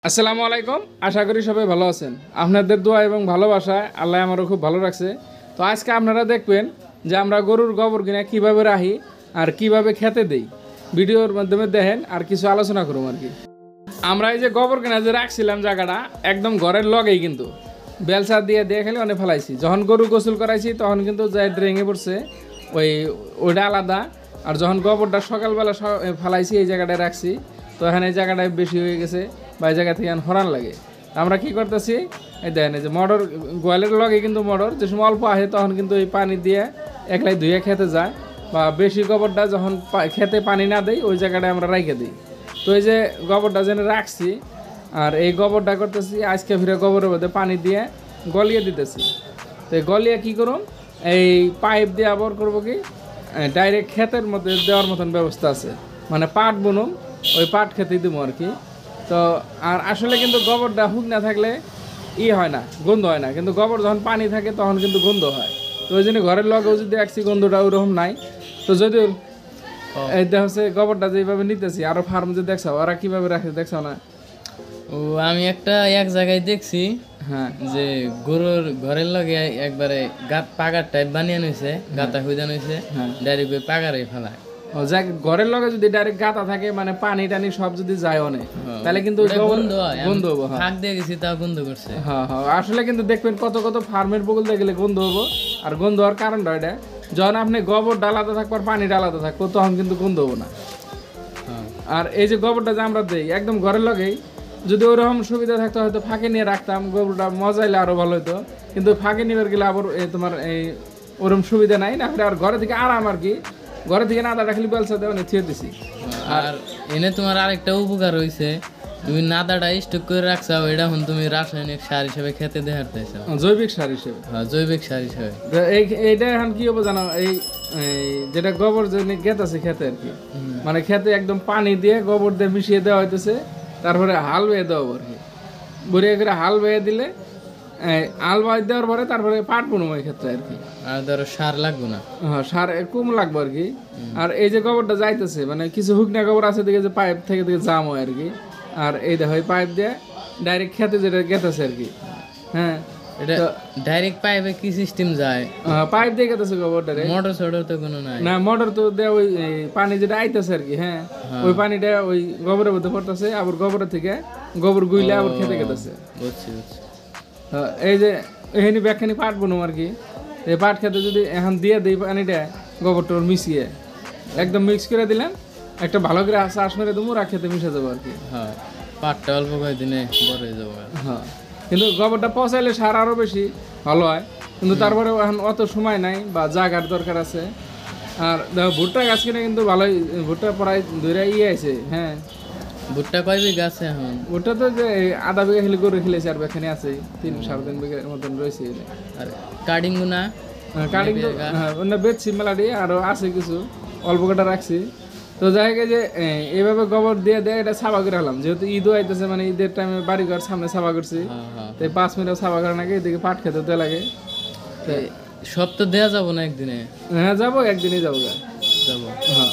আসসালামু আলাইকুম। আশা করি সবাই ভালো আছেন। আপনাদের দোয়া এবং ভালোবাসায় আল্লাহ আমারও খুব ভালো রাখছে। তো আজকে আপনারা দেখবেন যে আমরা গরুর গোবর কিনা কীভাবে রাখি আর কিভাবে খেতে দেই, ভিডিওর মাধ্যমে দেখেন আর কিছু আলোচনা করুন আর কি। আমরা এই যে গোবর কিনা যে রাখছিলাম জায়গাটা একদম ঘরের লগেই, কিন্তু বেলচা দিয়ে খেলে অনেক ফেলাইছি। যখন গরু গোসল করাইছি তখন কিন্তু যাই ভেঙে পড়ছে, ওইটা আলাদা। আর যখন গোবরটা সকালবেলা ফেলাইছি এই জায়গাটায় রাখছি, তো এখানে এই জায়গাটায় বেশি হয়ে গেছে বা এই জায়গা থেকে হরান লাগে। আমরা কি করতেছি, এই দেখেন এই যে মোটর গোয়ালের লগে কিন্তু মোটর যে সময় অল্প আসে তখন কিন্তু এই পানি দিয়ে একলাই ধুয়ে খেতে যায়, বা বেশি গোবরটা যখন খেতে পানি না দেয় ওই জায়গাটায় আমরা রাইখে দিই। তো এই যে গোবরটা যেন রাখছি, আর এই গোবরটা করতেছি আজকে ফিরে গোবরের মধ্যে পানি দিয়ে গলিয়ে দিতেছি। তো এই গলিয়ে কী করুন, এই পাইপ দিয়ে আবার করবো কি ডাইরেক্ট ক্ষেতের মধ্যে দেওয়ার মতন ব্যবস্থা আছে, মানে পাট বুনুম ওই পাট খেতেই দেবো আর কি। তো আর আসলে কিন্তু গোবরটা হুক না থাকলে হয় না, গন্ধ হয় না, কিন্তু গোবর যখন পানি থাকে তখন কিন্তু গন্ধ হয়। তো ওই জন্য ঘরের লগেও যদি দেখছি গন্ধটা ওরকম নাই। তো যদি এইটা হচ্ছে গোবরটা যেভাবে নিতেছি, আরও ফার্ম যে দেখছো ওরা কীভাবে রাখে দেখছো না? ও আমি এক জায়গায় দেখছি, হ্যাঁ, যে গরুর ঘরের লগে একবারে পাগার টাইপ বানিয়ে নিছে, গাতা খুঁজা নিছে, ডাইরেক্ট ওই পাগারে ফেলায়। ও যাক, ঘরের লগে যদি ডাইরেক্ট গাতা থাকে মানে পানি টানি সব যদি যায় অনেক, তাহলে কিন্তু গন্ধ হয়। গন্ধ হবো। ফাঁক দিয়ে গেছি তাও গন্ধ করছে। হ্যাঁ হ্যাঁ, আসলে কিন্তু দেখবেন কত কত ফার্মের বগল দিয়ে গেলে গন্ধ হবো। আর গন্ধ হওয়ার কারণটা এটা, যখন আপনি গোবর ডালাতে থাকবো আর পানি ডালাতে থাকবো তখন কিন্তু গন্ধ হবো না। আর এই যে গোবরটা যে আমরা দিই একদম ঘরের লগেই, যদি ওইরকম সুবিধা থাকতো হয়তো ফাঁকে নিয়ে রাখতাম, গোবরটা মজাইলে আরও ভালো হতো। কিন্তু ফাঁকে নিবার গেলে আবার তোমার এই ওরকম সুবিধা নাই না, আর ঘরে থেকে আরাম আর কি। ঘরে থেকে না দাদা খালি বেলসা দেওয়া থিয়ে দিছি। আর এনে তোমার আরেকটা উপকার হয়েছে, তুমি নাদাটা স্টক করে রাখছো, এটা এখন তুমি রাসায়নিক সার হিসেবে খেতে দেখার চাইছো, জৈবিক সার হিসেবে। হ্যাঁ, জৈবিক সার হিসেবে। এইটা এখন কি হবো জানো, এই যেটা গোবর যে গেত আছে খেতে আর কি, মানে খেতে একদম পানি দিয়ে গোবর দিয়ে মিশিয়ে দেওয়া হইতেছে, তারপরে হাল বেয়ে দেওয়া আর কি। বড়িয়া করে হাল বেয়ে দিলে হাল বাই দেওয়ার পরে তারপরে পাট বুনবো এই ক্ষেত্রে আর কি। আর ধরো সার লাগবে না। হ্যাঁ, সার কম লাগবে আর কি। আর এই যে গোবরটা যাইতেছে মানে কিছু হুকনা গোবর আছে দিকে যে পাইপ থেকে দিকে জাম হয় আর কি। আর এই দেখো পাইপ দিয়ে ডাইরেক্ট খেতে যেটা গেতেছে আর কি। হ্যাঁ, এটা ডাইরেক্ট পাইপে কি সিস্টেম যায়? পাইপ দিয়ে গেতেছে গোবরটা, মোটর সোটর তো কোনো নাই না, মোটর তো দেয় ওই পানি যেটা আইতেছে আর কি। হ্যাঁ, ওই পানিটা ওই গোবরের মধ্যে পড়তেছে, আবার গোবরের থেকে গোবর গুইলে আবার খেতে গেতেছে। বুঝছি বুঝছি। এই যে এখানে ব্যাগখানি পাট বুনুম আর কি। এই পাট খেতে যদি এখন দিয়ে দিই পানিটা গোবরটা মিশিয়ে একদম মিক্স করে দিলাম, একটা ভালো করে চাষ মেরে দেবো, আর খেতে মিশে যাবো আর কি। হ্যাঁ, পাটটা অল্প কয়েকদিনে বড় হয়ে যাবো। হ্যাঁ, কিন্তু গোবরটা পচাইলে সার আরও বেশি ভালো হয়, কিন্তু তারপরে এখন অত সময় নাই বা জাগার দরকার আছে। আর দেখো ভুট্টা গাছ কিনে কিন্তু ভালোই, ভুট্টা প্রায় ধরে আছে। হ্যাঁ, ভুট্টা কয় বিঘা আছে এখন? ভুট্টা তো যে আধা বিঘা খেলে গরু খেলেছে, আর বেখানে আছে 3-3.5 বিঘার মতন রয়েছে। আর কাটিং গুনা কাটিং তো অন্য বেচছি মেলাটি, আরও আছে কিছু অল্প কটা রাখছি। তো যাই হোক, যে এইভাবে গোবর দিয়ে দেয় এটা সাফা করে হলাম, যেহেতু ঈদও আইতেছে, মানে ঈদের টাইমে বাড়ি ঘর সামনে সাফা করছি। তো 5 মিনিট সাফা করার আগে এদিকে পাট খেতে দেওয়া লাগে। সব তো দেয়া যাবো না একদিনে? হ্যাঁ, যাবো, একদিনই যাবো। যাবো। হ্যাঁ।